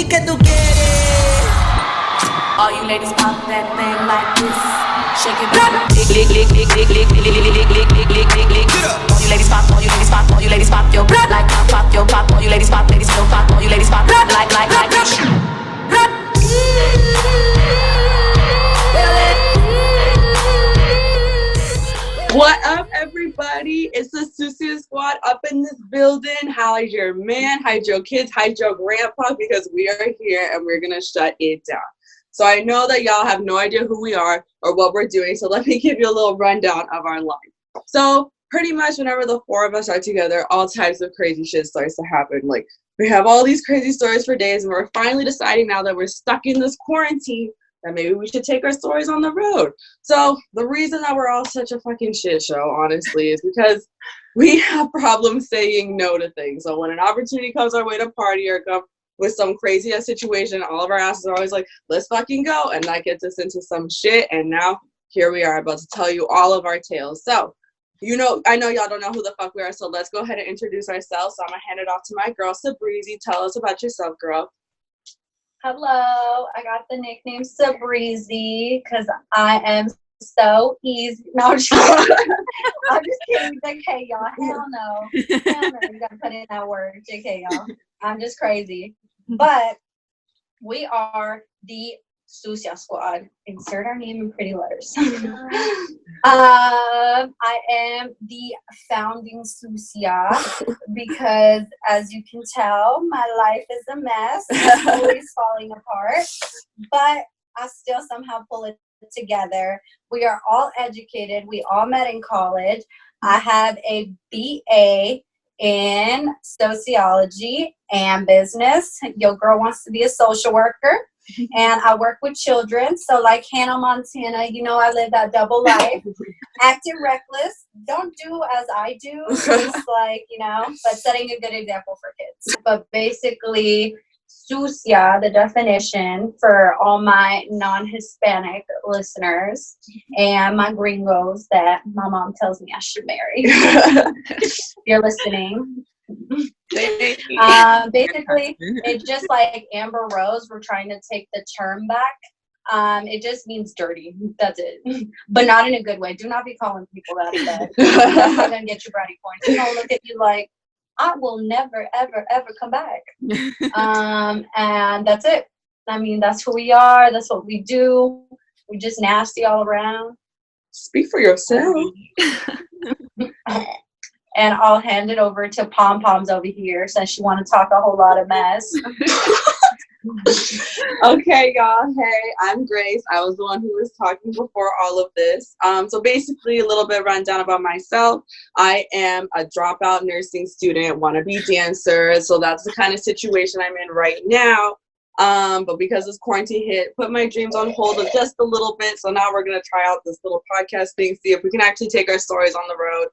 Baby, que tú quieres. All you ladies pop that thing like this. Shake it, lick, lick, lick, lick, lick, lick, lick, lick, lick, lick, lick, lick, lick. All you ladies pop, all you ladies pop, all you ladies pop your like pop your pop. All you ladies pop, ladies still pop, all you ladies pop like. What up, everybody? It's the Sucia Squad up in this building. Hide your man, hide your kids, hide your grandpa, because we are here and we're going to shut it down. So I know that y'all have no idea who we are or what we're doing, so let me give you a little rundown of our life. So pretty much whenever the four of us are together, all types of crazy shit starts to happen. Like, we have all these crazy stories for days, and we're finally deciding now that we're stuck in this quarantine that maybe we should take our stories on the road. So the reason that we're all such a fucking shit show, honestly, is because we have problems saying no to things. So when an opportunity comes our way to party or come with some crazy ass situation, all of our asses are always like, let's fucking go. And that gets us into some shit. And now here we are about to tell you all of our tales. So, I know y'all don't know who the fuck we are. So let's go ahead and introduce ourselves. So I'm going to hand it off to my girl, Sabrizi. Tell us about yourself, girl. Hello, I got the nickname Sabrizi because I am so easy. No, I'm just kidding. JK, y'all. Hell no. You gotta put in that word. JK, y'all. I'm just crazy. But we are the Sucia Squad. Insert our name in pretty letters. I am the founding Sucia because, as you can tell, my life is a mess. It's always falling apart, but I still somehow pull it together. We are all educated. We all met in college. I have a BA in sociology and business. Your girl wants to be a social worker. And I work with children, so like Hannah Montana, I live that double life. Acting reckless, don't do as I do, just like, but setting a good example for kids. But basically, Sucia, the definition for all my non-Hispanic listeners and my gringos that my mom tells me I should marry. If you're listening. Basically, it's just like Amber Rose. We're trying to take the term back. It just means dirty. That's it. But not in a good way. Do not be calling people that in bed. That's not going to get you brownie points. They're going to look at you like, I will never, ever, ever come back. And that's it. I mean, that's who we are. That's what we do. We're just nasty all around. Speak for yourself. And I'll hand it over to Pom Poms over here since she want to talk a whole lot of mess. Okay, y'all. Hey, I'm Grace. I was the one who was talking before all of this. So basically, a little bit rundown about myself. I am a dropout nursing student, wannabe dancer. So that's the kind of situation I'm in right now. But because this quarantine hit, put my dreams on hold just a little bit. So now we're gonna try out this little podcast thing, see if we can actually take our stories on the road.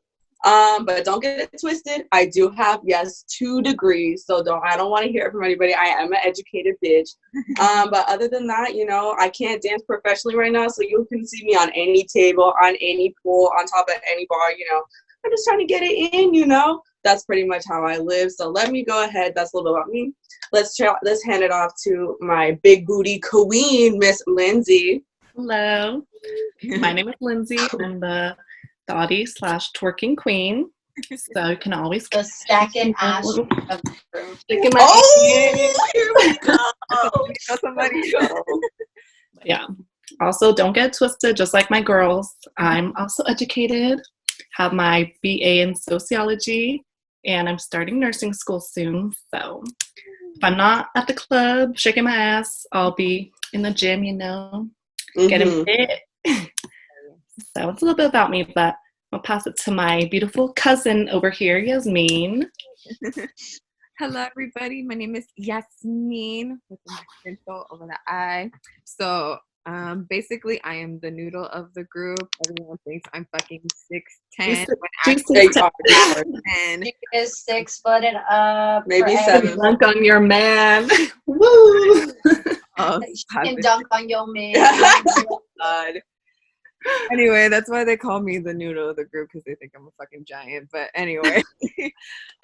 But don't get it twisted. I do have, 2 degrees, so I don't want to hear it from anybody. I am an educated bitch. But other than that, I can't dance professionally right now, so you can see me on any table, on any pool, on top of any bar, I'm just trying to get it in, That's pretty much how I live. So let me go ahead. That's a little bit about me. Let's hand it off to my big booty queen, Miss Lindsay. Hello. My name is Lindsay. I'm the Thotty/twerking queen, so you can always the stacking ash of the room. Here we go. Somebody go. Yeah. Also, don't get twisted. Just like my girls, I'm also educated. Have my BA in sociology, and I'm starting nursing school soon. So if I'm not at the club shaking my ass, I'll be in the gym. Getting fit. So it's a little bit about me, but I'll pass it to my beautiful cousin over here, Yasmin. Hello, everybody. My name is Yasmin with an accent over the I. So, basically, I am the noodle of the group. Everyone thinks I'm fucking 6'10". She is 6 foot and up. Maybe 7. Dunk on your man. Woo! She can dunk on your man. God. Anyway, that's why they call me the noodle of the group, because they think I'm a fucking giant. But anyway,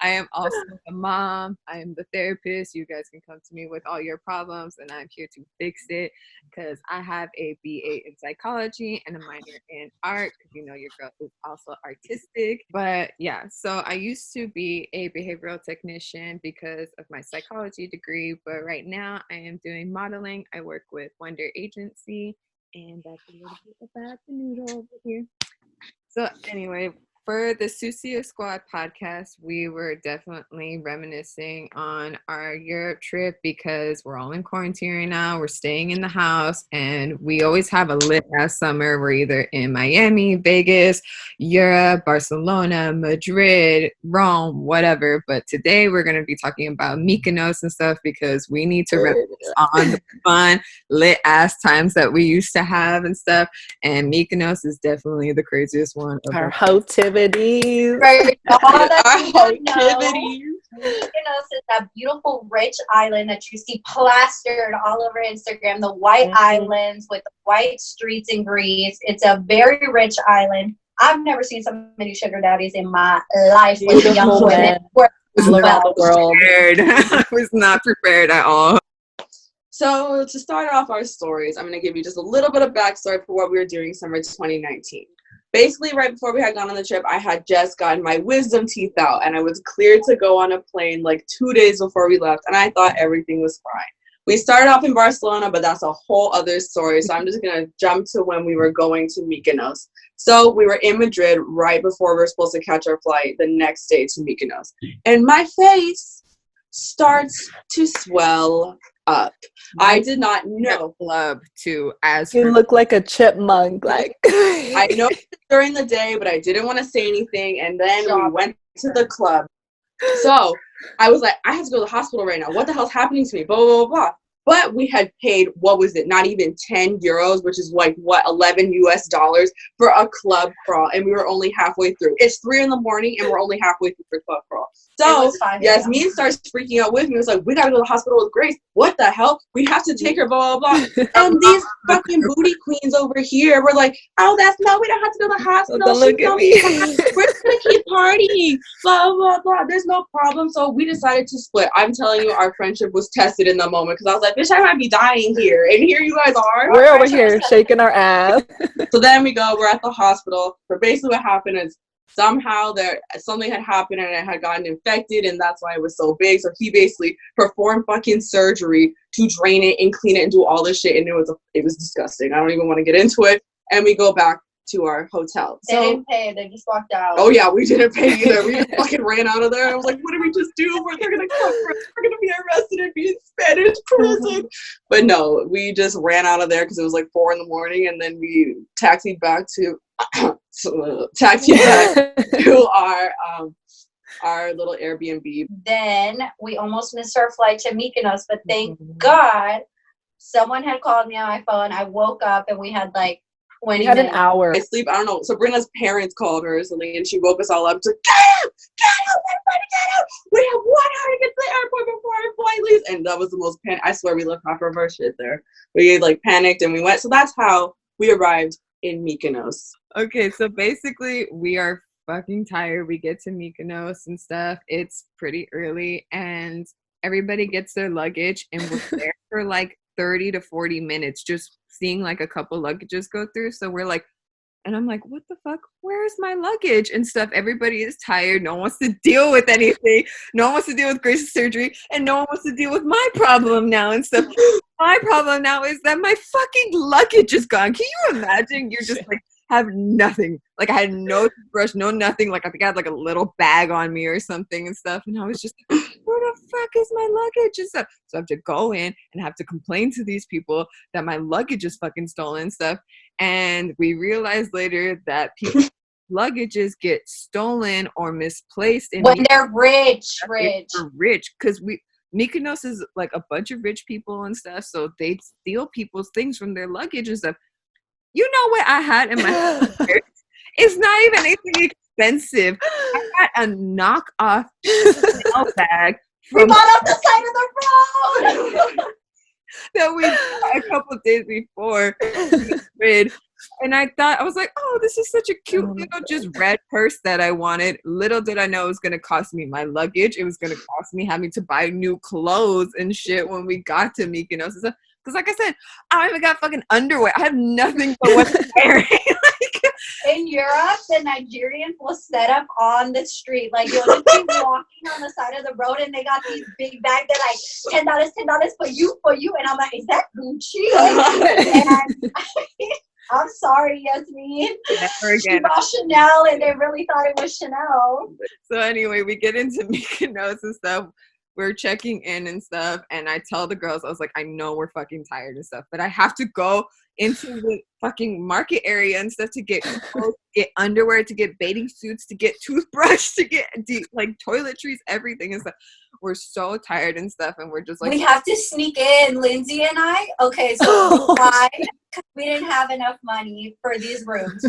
I am also the mom. I am the therapist. You guys can come to me with all your problems, and I'm here to fix it, because I have a BA in psychology and a minor in art, because you know your girl is also artistic. But yeah, so I used to be a behavioral technician because of my psychology degree, but right now I am doing modeling. I work with Wonder Agency. And that's a little bit about the noodle over here. So anyway, for the Sucia Squad podcast, we were definitely reminiscing on our Europe trip, because we're all in quarantine right now. We're staying in the house, and we always have a lit ass summer. We're either in Miami, Vegas, Europe, Barcelona, Madrid, Rome, whatever. But today we're going to be talking about Mykonos and stuff, because we need to reminisce on the fun, lit ass times that we used to have and stuff. And Mykonos is definitely the craziest one of Our them. hotivities. Right. All that Our you know, activities. Mykonos is that beautiful, rich island that you see plastered all over Instagram. The white islands with the white streets in Greece. It's a very rich island. I've never seen so many sugar daddies in my life with young women. All around the world. I was not prepared at all. So to start off our stories, I'm going to give you just a little bit of backstory for what we were doing summer 2019. Basically, right before we had gone on the trip, I had just gotten my wisdom teeth out, and I was cleared to go on a plane like 2 days before we left, and I thought everything was fine. We started off in Barcelona, but that's a whole other story, so I'm just going to jump to when we were going to Mykonos. So we were in Madrid right before we were supposed to catch our flight the next day to Mykonos, and my face starts to swell up. I did not know. Club to as You look like a chipmunk. Like I know during the day, but I didn't want to say anything. And then we went to the club. So I was like, I have to go to the hospital right now. What the hell's happening to me? Blah, blah, blah, blah. But we had paid, what was it? Not even 10 euros, which is like, what, 11 US dollars for a club crawl. And we were only halfway through. It's 3 a.m. and we're only halfway through for club crawl. So Yasmin starts freaking out with me. It was like, we gotta go to the hospital with Grace. What the hell? We have to take her, blah, blah, blah. And these fucking booty queens over here were like, oh, we don't have to go to the hospital. Don't look at me. We're gonna keep partying, blah, blah, blah. There's no problem. So we decided to split. I'm telling you, our friendship was tested in the moment, because I was like, bitch, I might be dying here. And here you guys are. We're over here shaking our ass. So then we're at the hospital. But basically what happened is somehow something had happened and it had gotten infected, and that's why it was so big. So he basically performed fucking surgery to drain it and clean it and do all this shit, and it was disgusting. I don't even want to get into it. And we go back to our hotel. They didn't pay. They just walked out. Oh yeah, we didn't pay either. We fucking ran out of there. I was like, what did we just do? They're gonna come for us. We're gonna be arrested and be in Spanish prison. But no, we just ran out of there because it was like 4 a.m, and then we taxied back to our little Airbnb. Then we almost missed our flight to Mykonos, but thank God someone had called me on my phone. I woke up and we had like 20 We had an minutes. hour. I sleep, I don't know. Sabrina's parents called her recently, and she woke us all up to get out, everybody get out. We have 1 hour to get to the airport before our flight leaves. And that was the most I swear we left half of our shit there. We like panicked and we went. So that's how we arrived in Mykonos. Okay, so basically we are fucking tired. We get to Mykonos and stuff. It's pretty early, and everybody gets their luggage, and we're there for like 30 to 40 minutes just seeing like a couple luggages go through. So we're like, and I'm like, what the fuck? Where's my luggage and stuff? Everybody is tired. No one wants to deal with anything. No one wants to deal with Grace's surgery, and no one wants to deal with my problem now and stuff. My problem now is that my fucking luggage is gone. Can you imagine? You're just like, have nothing. Like, I had no brush, no nothing. Like, I think I had like a little bag on me or something and stuff. And I was just like, where the fuck is my luggage and stuff? So I have to go in and have to complain to these people that my luggage is fucking stolen and stuff. And we realized later that people's luggages get stolen or misplaced when they're rich. They're rich, because Mykonos is like a bunch of rich people and stuff, so they steal people's things from their luggage and stuff. You know what I had in my purse? It's not even anything expensive. I got a knockoff Chanel bag We bought off the side of the road. that we bought a couple days before. And I thought, I was like, oh, this is such a cute little just red purse that I wanted. Little did I know it was going to cost me my luggage. It was going to cost me having to buy new clothes and shit when we got to Mykonos and stuff. Because like I said, I don't even got fucking underwear. I have nothing but what I'm wearing. In Europe, the Nigerians will set up on the street. Like, you'll just be walking on the side of the road, and they got these big bags that like $10 for you. And I'm like, is that Gucci? And I'm sorry, Yasmin. Never again. She bought Chanel, and they really thought it was Chanel. So anyway, we get into Mykonos and stuff. We're checking in and stuff, and I tell the girls, I was like, I know we're fucking tired and stuff, but I have to go into the fucking market area and stuff to get clothes, get underwear, to get bathing suits, to get toothbrush, to get like toiletries, everything and stuff. We're so tired and stuff, and we're just like, we have to sneak in, Lindsay and I. Okay, so why? We didn't have enough money for these rooms,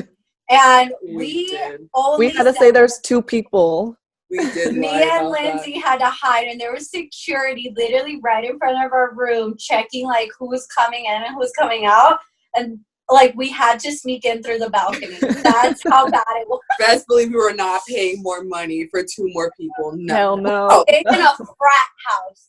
and we had to say there's 2 people. We did. Me and Lindsay had to hide, and there was security literally right in front of our room checking like who's coming in and who's coming out, and like we had to sneak in through the balcony. That's how bad it was. Best believe we were not paying more money for 2 more people. No. Hell no. In a frat house.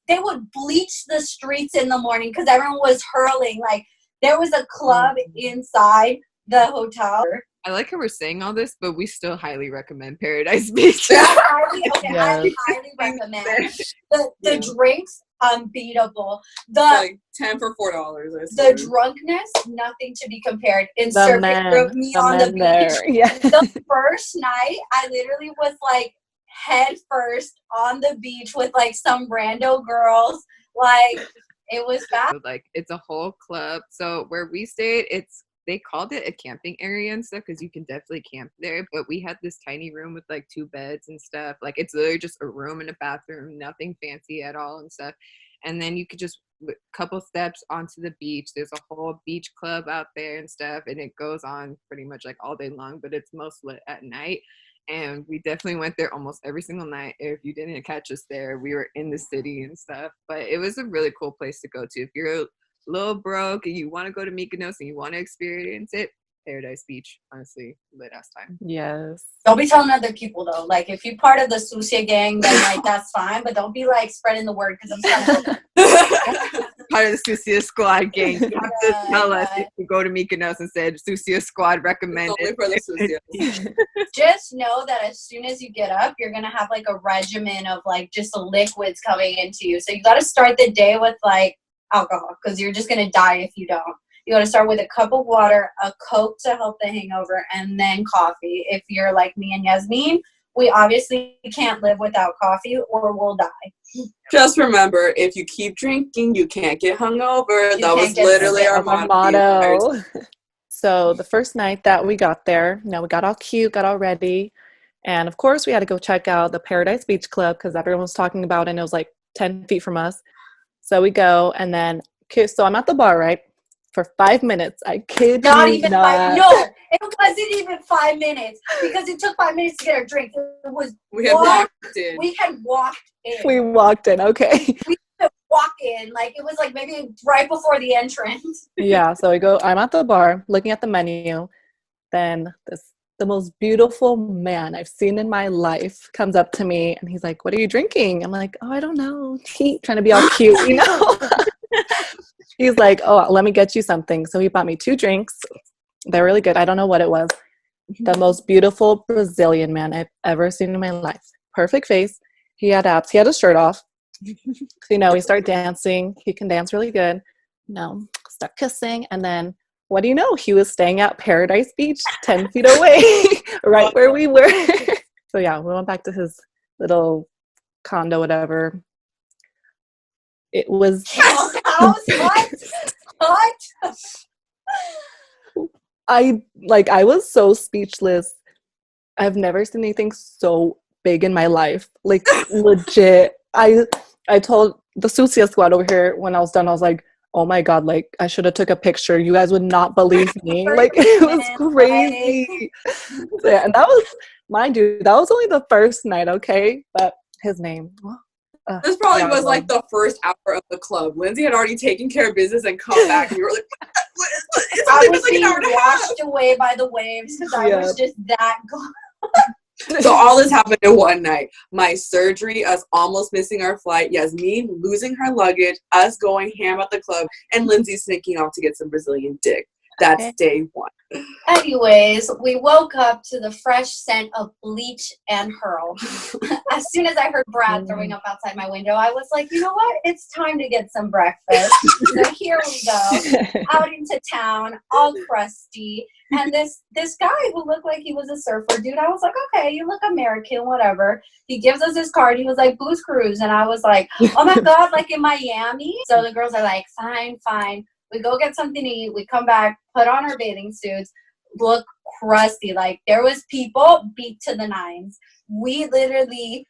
They would bleach the streets in the morning because everyone was hurling. Like, there was a club inside the hotel. I like how we're saying all this, but we still highly recommend Paradise Beach. I highly recommend. The drinks, unbeatable. Like 10 for $4. The drunkenness, nothing to be compared. In circuit group, me on the beach. Yeah. The first night, I literally was like head first on the beach with like some rando girls. Like, it was bad. Like, it's a whole club. So where we stayed, they called it a camping area and stuff because you can definitely camp there. But we had this tiny room with like 2 beds and stuff. Like, it's literally just a room and a bathroom, nothing fancy at all and stuff. And then you could just couple steps onto the beach. There's a whole beach club out there and stuff, and it goes on pretty much like all day long, but it's most lit at night. And we definitely went there almost every single night. If you didn't catch us there, we were in the city and stuff. But it was a really cool place to go to. If you're a little broke and you want to go to Mykonos and you want to experience it, Paradise Beach, honestly, lit ass time. Yes. Don't be telling other people though. Like, if you're part of the Sucia gang, then like that's fine. But don't be like spreading the word because I'm trying Part of the Sucia Squad gang. You have to tell us if you go to Mykonos and said Sucia Squad recommended. It's only for the Sucia. Just know that as soon as you get up, you're gonna have like a regimen of like just liquids coming into you. So you got to start the day with like alcohol because you're just gonna die if you don't. You got to start with a cup of water, a Coke to help the hangover, and then coffee. If you're like me and Yasmin, we obviously can't live without coffee or we'll die. Just remember, if you keep drinking, you can't get hungover. That was literally our motto. So the first night that we got there, we got all cute, got all ready. And of course, we had to go check out the Paradise Beach Club because everyone was talking about it, and it was like 10 feet from us. So we go, and then, so I'm at the bar, right? For 5 minutes. I kid not you even not. 5. No, it wasn't even 5 minutes because it took 5 minutes to get our drink. It was we had walked in. We had walked in. We walked in. Okay. We had walked in. Like, it was like maybe right before the entrance. Yeah. So we go. I'm at the bar looking at the menu. Then the most beautiful man I've seen in my life comes up to me, and he's like, "What are you drinking?" I'm like, "Oh, I don't know." Trying to be all cute, you know. He's like, "Oh, let me get you something." So he bought me 2 drinks. They're really good. I don't know what it was. The most beautiful Brazilian man I've ever seen in my life. Perfect face. He had abs. He had his shirt off. We start dancing. He can dance really good. Start kissing. And then, what do you know? He was staying at Paradise Beach 10 feet away, right where we were. So yeah, we went back to his little condo, whatever. It was What? I was so speechless. I've never seen anything so big in my life. Like, legit. I told the Sucia Squad over here when I was done, I was like, oh my God, like, I should have took a picture. You guys would not believe me. Like, it was crazy. So, yeah, and that was, mind you, that was only the first night, okay? But his name. This probably was like the first hour of the club. Lindsay had already taken care of business and come back. And we were like, It's I only was been like being an hour and a half. washed away by the waves because I was just that So all this happened in one night. My surgery, us almost missing our flight, Yasmin losing her luggage, us going ham at the club, and Lindsay sneaking off to get some Brazilian dick. That's day one. Anyways, we woke up to the fresh scent of bleach and Hurl. As soon as I heard Brad throwing up outside my window, I was like, you know what? It's time to get some breakfast. So here we go, out into town, all crusty. And this guy who looked like he was a surfer dude, I was like, okay, you look American, whatever. He gives us his card. He was like, booze cruise. And I was like, oh my God, like in Miami? So the girls are like, fine. We go get something to eat. We come back, put on our bathing suits, look crusty. Like there was people beat to the nines. We literally...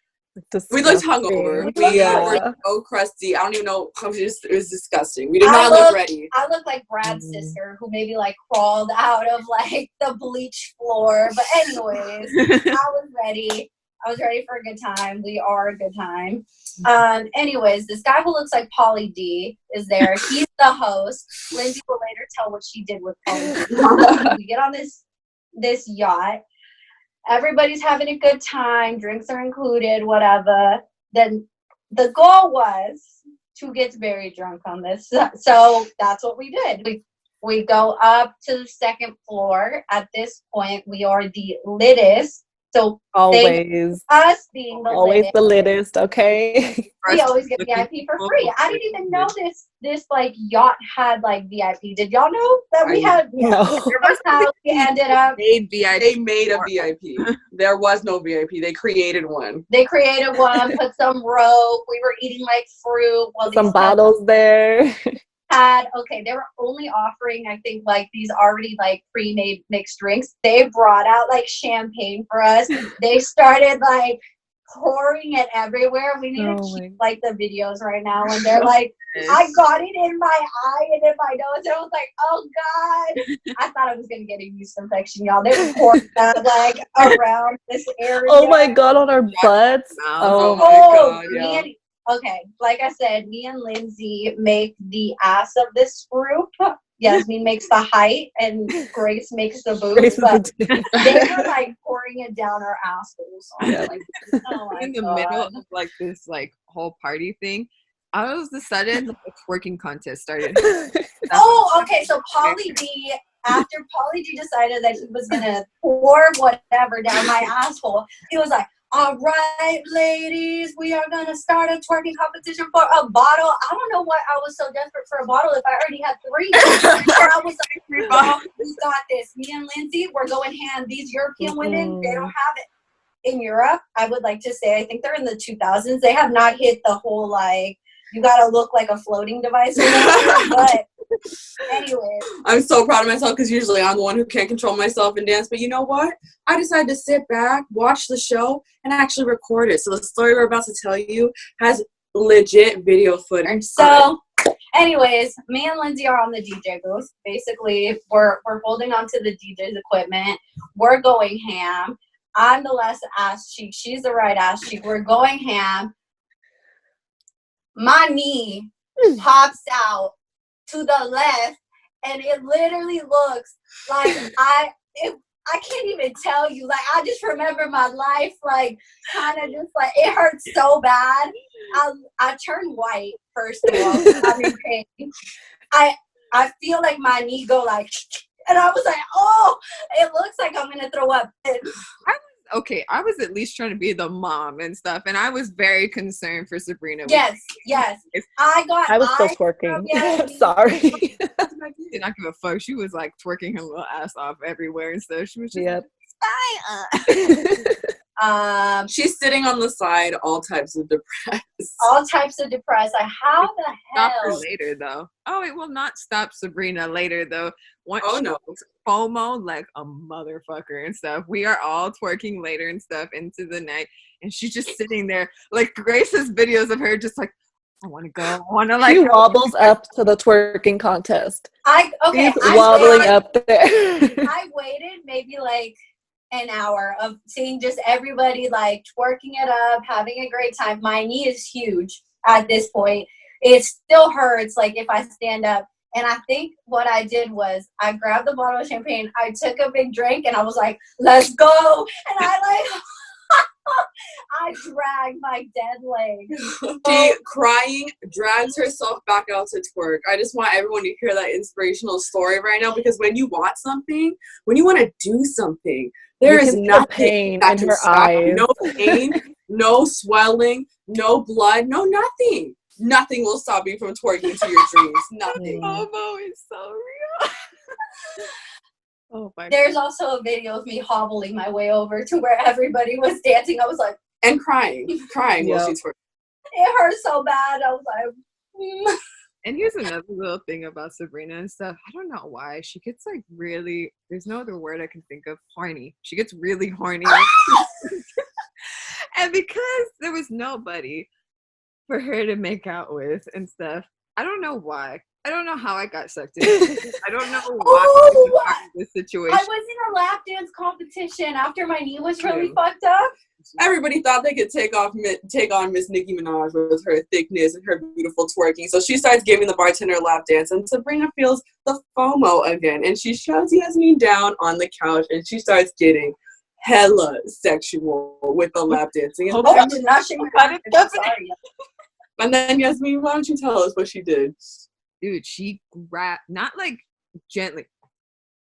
We looked hungover. We were so crusty. I don't even know. It was disgusting. We did not look ready. I look like Brad's sister who maybe like crawled out of like the bleach floor. But anyways, I was ready. I was ready for a good time. We are a good time. Anyways, this guy who looks like Pauly D is there. He's the host. Lindsay will later tell what she did with Pauly D. We get on this yacht. Everybody's having a good time. Drinks are included, whatever. Then the goal was to get very drunk on this. So that's what we did. We go up to the second floor. At this point, we are the littest. So always us being the littest, okay? We always get VIP for free. I didn't even know this like yacht had like VIP. Did y'all know that we had? No. That's how we ended up. They made a VIP. There was no VIP. They created one. Put some rope. We were eating like fruit. While some bottles there. They were only offering, I think, like these already like pre-made mixed drinks. They brought out like champagne for us. They started like pouring it everywhere. We need to keep like the videos right now when they're like, I got it in my eye and in my nose. And I was like, oh God. I thought I was gonna get a yeast infection, y'all. They were pouring that like around this area. Oh my God, on our butts. Oh my God, yeah. Okay, like I said, me and Lindsay make the ass of this group. Yasmin makes the height, and Grace makes the boobs. But they were like pouring it down our assholes. Like, in the middle of like this like whole party thing, all of a sudden like, a twerking contest started. Okay. So Pauly D. After Pauly D decided that he was gonna pour whatever down my asshole, he was like, all right, ladies, we are going to start a twerking competition for a bottle. I don't know why I was so desperate for a bottle if I already had 3. And I was like, we got this. Me and Lindsay, we're going hand. These European women, they don't have it. In Europe, I would like to say, I think they're in the 2000s. They have not hit the whole, like, you got to look like a floating device or whatever. But anyway. I'm so proud of myself because usually I'm the one who can't control myself and dance. But you know what? I decided to sit back, watch the show, and actually record it. So the story we're about to tell you has legit video footage. So anyways, me and Lindsay are on the DJ booth. Basically, we're holding on to the DJ's equipment. We're going ham. I'm the left ass cheek. She's the right ass cheek. We're going ham. My knee pops out to the left, and it literally looks like I can't even tell you. Like, I just remember my life, like, kind of just, like, it hurts so bad. I turned white, first of all. I'm in pain. I feel like my knee go, like, and I was like, oh, it looks like I'm going to throw up. I was at least trying to be the mom and stuff, and I was very concerned for Sabrina. Yes. I was still twerking. Sorry. She did not give a fuck. She was like twerking her little ass off everywhere and stuff. She was just she's sitting on the side, all types of depressed. Like, how the hell? Stop her later, though. Oh, it will not stop Sabrina later, though. No. FOMO like a motherfucker and stuff. We are all twerking later and stuff into the night, and she's just sitting there. Like, Grace has videos of her just like, I want to go. I want to like. She wobbles up to the twerking contest. She's wobbling up there. I waited maybe like an hour of seeing just everybody like twerking it up, having a great time. My knee is huge at this point. It still hurts like if I stand up. And I think what I did was I grabbed the bottle of champagne, I took a big drink, and I was like, let's go. And I dragged my dead legs. She, crying, drags herself back out to twerk. I just want everyone to hear that inspirational story right now, because when you want something, when you want to do something, there is nothing pain that in can her stop you. eyes. No pain, no swelling, no blood, no nothing. Nothing will stop you from twerking to your dreams. Nothing. FOMO is so real. Oh my There's God. also a video of me hobbling my way over to where everybody was dancing. I was like, And crying while she's twerking. it hurt so bad. I was like, And here's another little thing about Sabrina and stuff. I don't know why. She gets like really, there's no other word I can think of, horny. She gets really horny. And because there was nobody for her to make out with and stuff, I don't know why. I don't know how I got sucked into it. I don't know why I was part of this situation. I was in a lap dance competition after my knee was really fucked up. Everybody thought they could take on Miss Nicki Minaj with her thickness and her beautiful twerking. So she starts giving the bartender a lap dance, and Sabrina feels the FOMO again. And she shoves Yasmin down on the couch, and she starts getting hella sexual with the lap dancing. Oh, I did not shake my head. I'm sorry. And then Yasmin, why don't you tell us what she did? Dude, she grabbed, not like gently,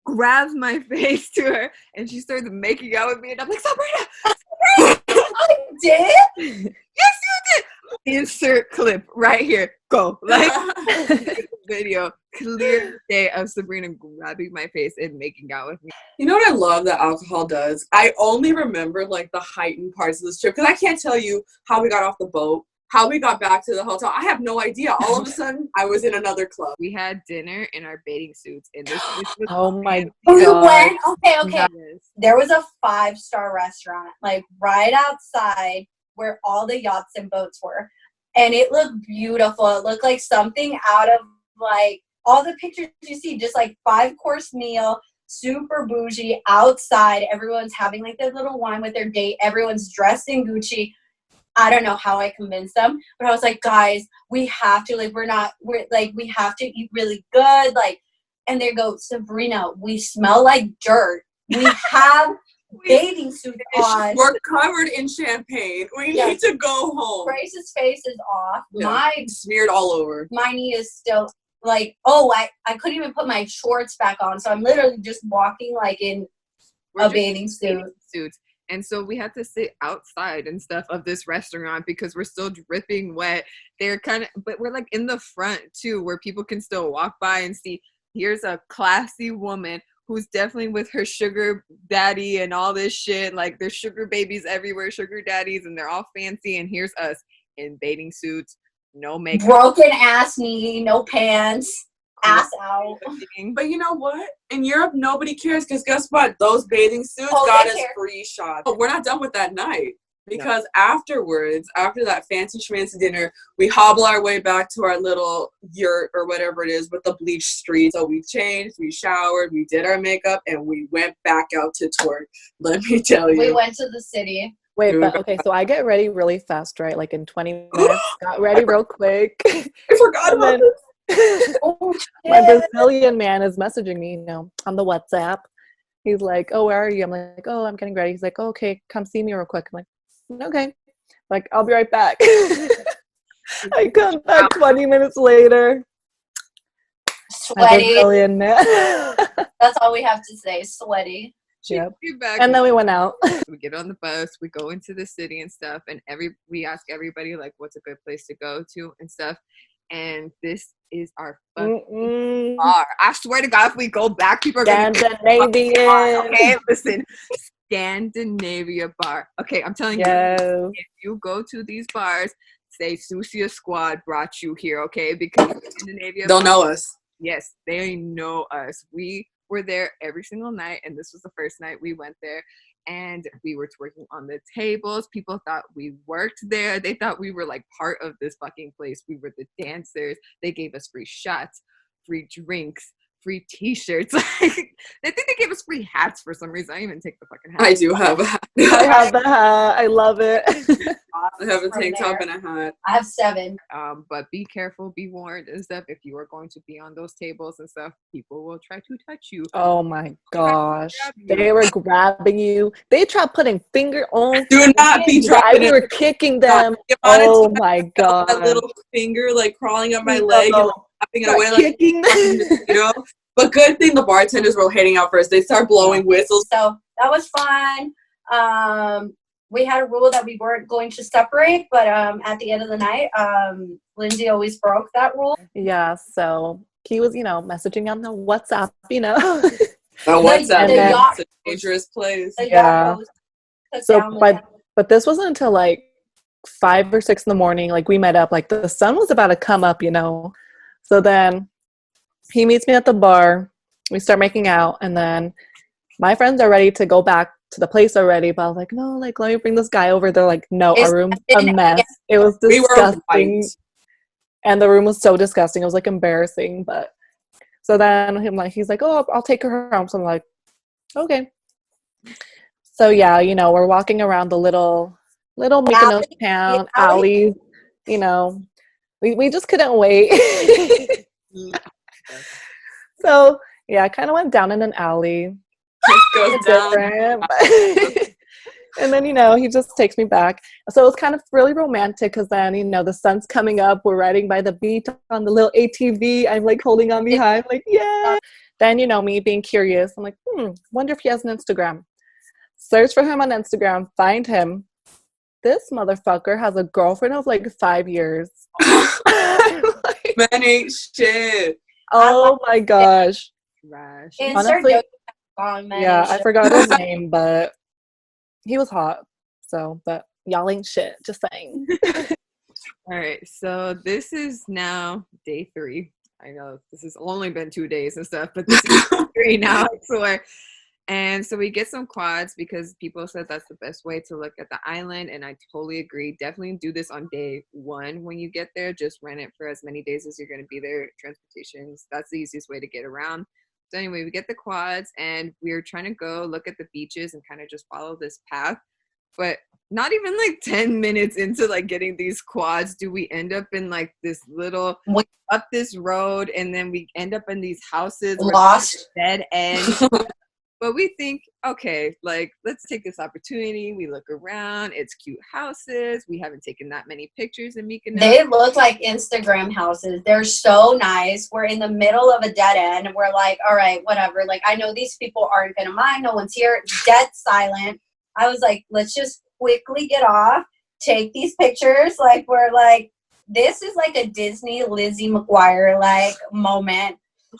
grabs my face to her, and she started making out with me, and I'm like, Sabrina! I did? Yes, you did! Insert clip right here. Go. Like, video, clear day of Sabrina grabbing my face and making out with me. You know what I love that alcohol does? I only remember like the heightened parts of this trip, because I can't tell you how we got off the boat, how we got back to the hotel. I have no idea. All of a sudden, I was in another club. We had dinner in our bathing suits, and this was Oh my We god. went, okay. Yes. There was a 5-star restaurant, like right outside where all the yachts and boats were. And it looked beautiful. It looked like something out of like all the pictures you see, just like 5-course meal, super bougie, outside. Everyone's having like their little wine with their date. Everyone's dressed in Gucci. I don't know how I convinced them, but I was like, guys, we have to, like, we have to eat really good. Like, and they go, Sabrina, we smell like dirt. We have bathing suits on. We're covered in champagne. We need to go home. Grace's face is off. Yeah. My Smeared all over. my knee is still like, I couldn't even put my shorts back on. So I'm literally just walking like in We're a just bathing suit. bathing suits. And so we had to sit outside and stuff of this restaurant because we're still dripping wet. They're but we're like in the front too, where people can still walk by and see, here's a classy woman who's definitely with her sugar daddy and all this shit. Like there's sugar babies everywhere, sugar daddies, and they're all fancy. And here's us in bathing suits, no makeup. Broken ass knee, no pants, ass out. But you know what? In Europe, nobody cares, because guess what? Those bathing suits Oh, got they us care. free shots. But we're not done with that night, because afterwards, after that fancy schmancy dinner, we hobble our way back to our little yurt or whatever it is with the bleached streets. So we changed, we showered, we did our makeup, and we went back out to twerk. Let me tell you. We went to the city. Wait, but okay, so I get ready really fast, right? Like in 20 minutes. Got ready real quick. I forgot And about then this. Oh, my shit. Brazilian man is messaging me, on the WhatsApp. He's like, "Oh, where are you?" I'm like, "Oh, I'm getting ready." He's like, "Oh, okay, come see me real quick." I'm like, "Okay." Like, I'll be right back. I come back 20 minutes later. My Sweaty. Brazilian man. That's all we have to say. Sweaty. Yep. Get back. And then we went out. We get on the bus, we go into the city and stuff, and we ask everybody like what's a good place to go to and stuff. And this is our fucking Mm-mm. bar. I swear to God, if we go back, people are gonna Scandinavian. okay, listen. Scandinavia bar. Okay, I'm telling you, Yes. if you go to these bars, say Sucia Squad brought you here, okay? Because Scandinavia They'll bar- know us. Yes, they know us. We were there every single night, and this was the first night we went there, and we were twerking on the tables. People thought we worked there. They thought we were like part of this fucking place. We were the dancers. They gave us free shots, free drinks, free T-shirts. I think they gave us free hats for some reason. I didn't even take the fucking hat. I do have a hat. I have the hat. I love it. I have a tank top and a hat. I have 7. But be careful, be warned and stuff. If you are going to be on those tables and stuff, people will try to touch you. Oh my gosh. They were grabbing you. They tried putting finger on. Do not be dropping We it. were kicking them. The Oh amount of my time god. that little finger like crawling up my leg and like, tapping it Start away like kicking them. you know. But good thing the bartenders were hitting out first. They start blowing whistles. So that was fun. We had a rule that we weren't going to separate, but at the end of the night, Lindsay always broke that rule. Yeah, so he was, messaging on the WhatsApp, WhatsApp the yacht- is a dangerous place. The Yeah. yacht was put So, down with but this wasn't until like 5 or 6 in the morning. Like we met up, like the sun was about to come up, So then he meets me at the bar. We start making out, and then my friends are ready to go back to the place already. But I was like, no, like let me bring this guy over. They're like, no, our room's a mess. It was We were disgusting, white. and the room was so disgusting. It was like embarrassing. But so then he's like, oh, I'll take her home. So I'm like, okay. So yeah, we're walking around the little Mykonos town alleys. We just couldn't wait. So yeah, I kind of went down in an alley. Goes down. Different, and then he just takes me back. So it was kind of really romantic because then the sun's coming up. We're riding by the beach on the little ATV. I'm like holding on behind, like yeah. Then me being curious, I'm like, wonder if he has an Instagram. Search for him on Instagram, find him. This motherfucker has a girlfriend of like 5 years. Man ain't shit. Oh my gosh. Rash. Honestly, yeah, I forgot his name. name, but he was hot. So, but y'all ain't shit. Just saying. All right, so this is now day 3. I know this has only been 2 days and stuff, but this is 3 now, I swear. And so we get some quads because people said that's the best way to look at the island, and I totally agree. Definitely do this on day 1 when you get there. Just rent it for as many days as you're going to be there. Transportations, that's the easiest way to get around. So anyway, we get the quads, and we're trying to go look at the beaches and kind of just follow this path. But not even like 10 minutes into like getting these quads do we end up in like this little up this road, and then we end up in these houses lost dead end. But we think, okay, like let's take this opportunity. We look around, it's cute houses. We haven't taken that many pictures in Mykonos. They look like Instagram houses. They're so nice. We're in the middle of a dead end. We're like, all right, whatever. Like, I know these people aren't gonna mind. No one's here. Dead silent. I was like, let's just quickly get off, take these pictures. Like, we're like, this is like a Disney Lizzie McGuire like moment.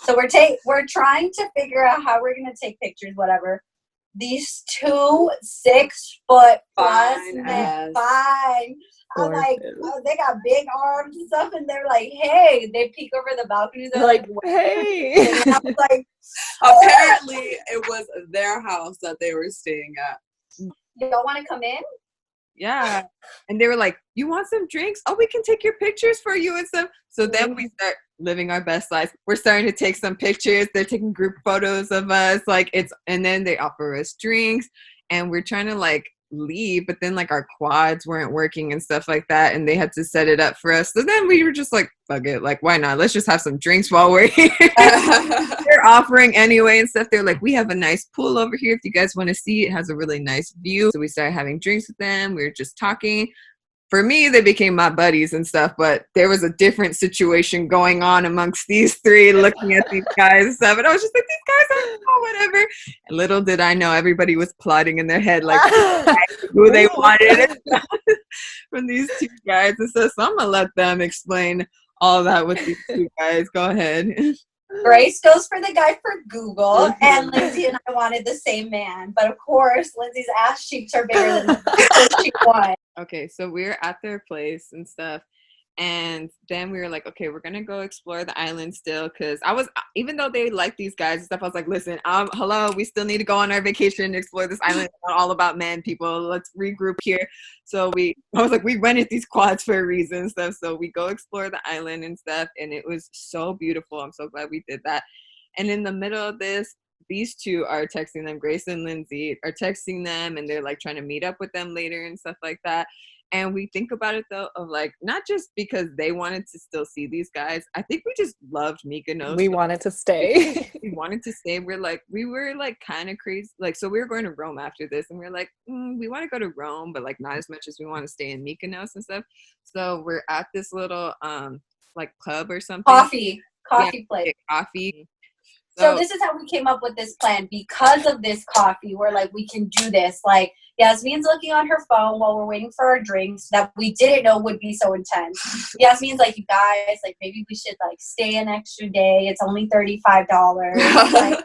So we're trying to figure out how we're gonna take pictures, whatever. These 2 6-foot plus men, fine. I'm like, oh, they got big arms and stuff, and they're like, hey, they peek over the balcony. They're like, hey. And I was like, apparently it was their house that they were staying at. you don't want to come in? Yeah. And they were like, you want some drinks? Oh, we can take your pictures for you and stuff. So then we start living our best lives. We're starting to take some pictures. They're taking group photos of us. And then they offer us drinks, and we're trying to like leave, but then like our quads weren't working and stuff like that, and they had to set it up for us. So then we were just like, fuck it, like why not, let's just have some drinks while we're here. They're offering anyway and stuff. They're like, we have a nice pool over here if you guys want to see. It has a really nice view. So we started having drinks with them. We were just talking. For me, they became my buddies and stuff, but there was a different situation going on amongst these 3, looking at these guys and stuff. And I was just like, these guys are whatever. And little did I know, everybody was plotting in their head, like, who they wanted from these 2 guys and stuff. So I'm going to let them explain all that with these 2 guys. Go ahead. Grace goes for the guy for Google, and Lindsay and I wanted the same man. But of course, Lindsay's ass cheeks are bigger than so she won. Okay, so we're at their place and stuff, and then we were like, okay, we're gonna go explore the island still, because even though they like these guys and stuff, I was like, listen, hello, we still need to go on our vacation and explore this island. It's not all about men, people. Let's regroup here. So I was like, we rented these quads for a reason and stuff. So we go explore the island and stuff, and it was so beautiful. I'm so glad we did that. And in the middle of this, these two are texting them. Grace and Lindsay are texting them, and they're like trying to meet up with them later and stuff like that. And we think about it though, of like, not just because they wanted to still see these guys. I think we just loved Mykonos. We wanted to stay. We wanted to stay. We were like kind of crazy. Like, so we were going to Rome after this, and we were like, we want to go to Rome, but like not as much as we want to stay in Mykonos and stuff. So we're at this little like pub or something. Coffee place. Coffee. So this is how we came up with this plan. Because of this coffee, we're like, we can do this. Like, Yasmin's looking on her phone while we're waiting for our drinks that we didn't know would be so intense. Yasmin's like, you guys, like, maybe we should, like, stay an extra day. It's only $35. Like,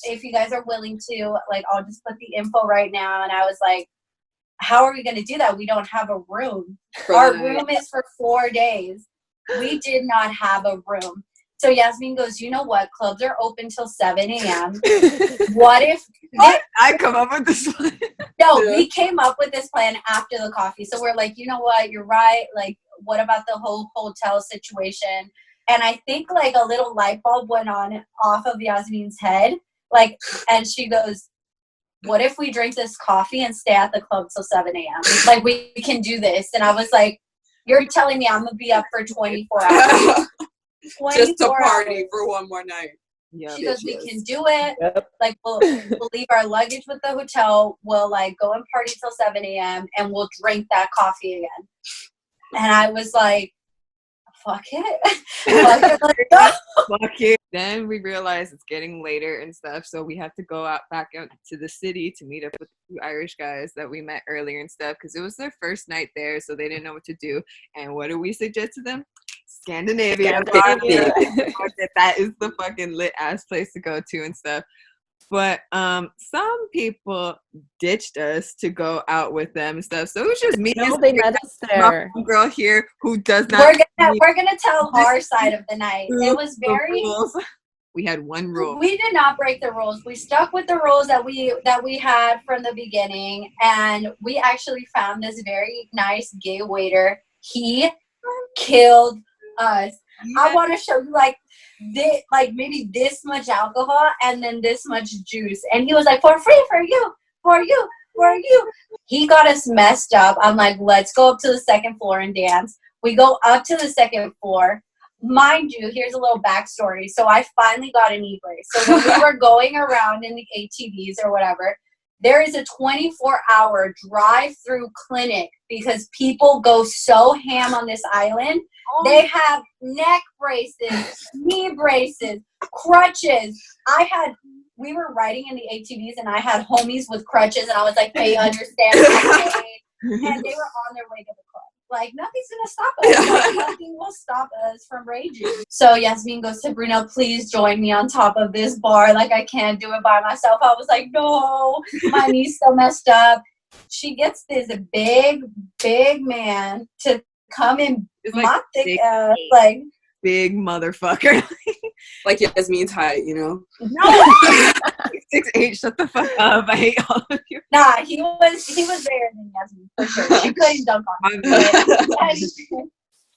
if you guys are willing to, like, I'll just put the info right now. And I was like, how are we going to do that? We don't have a room. Our room is for 4 days. We did not have a room. So Yasmin goes, you know what? Clubs are open till 7 a.m. What if... I come up with this one? No, we came up with this plan after the coffee. So we're like, you know what? You're right. Like, what about the whole hotel situation? And I think, like, a little light bulb went on off of Yasmin's head. Like, and she goes, what if we drink this coffee and stay at the club till 7 a.m.? Like, we can do this. And I was like, you're telling me I'm going to be up for 24 hours. Just to party for one more night. Yep. She goes, we can do it. Yep. Like, we'll leave our luggage with the hotel. We'll, like, go and party till 7 a.m. and we'll drink that coffee again. And I was like, fuck it. Fuck it. Then we realized it's getting later and stuff, so we have to go back out to the city to meet up with the 2 Irish guys that we met earlier and stuff, because it was their first night there, so they didn't know what to do. And what do we suggest to them? Scandinavia. That is the fucking lit ass place to go to and stuff. But some people ditched us to go out with them and stuff. So it was just me. No, they met us there. Girl here who does not. We're gonna tell our side of the night. It was very. We had one rule. We did not break the rules. We stuck with the rules that we had from the beginning, and we actually found this very nice gay waiter. He killed us. Yeah. I want to show you like maybe this much alcohol and then this much juice, and he was like, for free for you. He got us messed up. I'm like, let's go up to the second floor and dance. We go up to the second floor. Mind you, here's a little backstory. So I finally got an e-brace. So when we were going around in the ATVs or whatever, there is a 24-hour drive-through clinic because people go so ham on this island. They have neck braces, knee braces, crutches. We were riding in the ATVs and I had homies with crutches and I was like, they understand my pain. And they were on their way to the club. Like, nothing's gonna stop us. Like, nothing will stop us from raging. So Yasmin goes to Bruno, please join me on top of this bar. Like, I can't do it by myself. I was like, no, my knee's so messed up. She gets this big man to come in my thick ass, like big motherfucker. Like Yasmin's height, you know? No. 6'8", shut the fuck up. I hate all of you. Nah, he was bigger than Yasmin for sure. She couldn't dunk on me.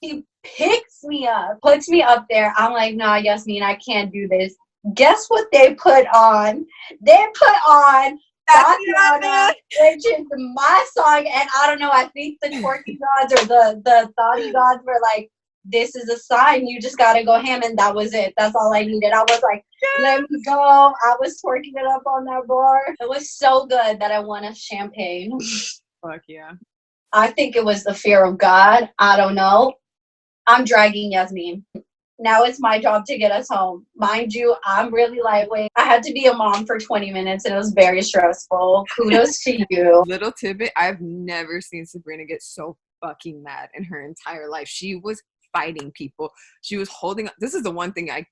He picks me up, puts me up there. I'm like, nah, Yasmin, I can't do this. Guess what they put on? They put on Tatiana, which is my song, and I don't know, I think the twerky gods or the thoughty gods were like, this is a sign, you just gotta go ham, and that was it. That's all I needed. I was like, let me go. I was twerking it up on that bar. It was so good that I won a champagne. Fuck yeah. I think it was the fear of God. I don't know. I'm dragging Yasmin. Now it's my job to get us home. Mind you, I'm really lightweight. I had to be a mom for 20 minutes and it was very stressful. Kudos to you. Little tidbit, I've never seen Sabrina get so fucking mad in her entire life. She was fighting people. She was holding, this is the one thing I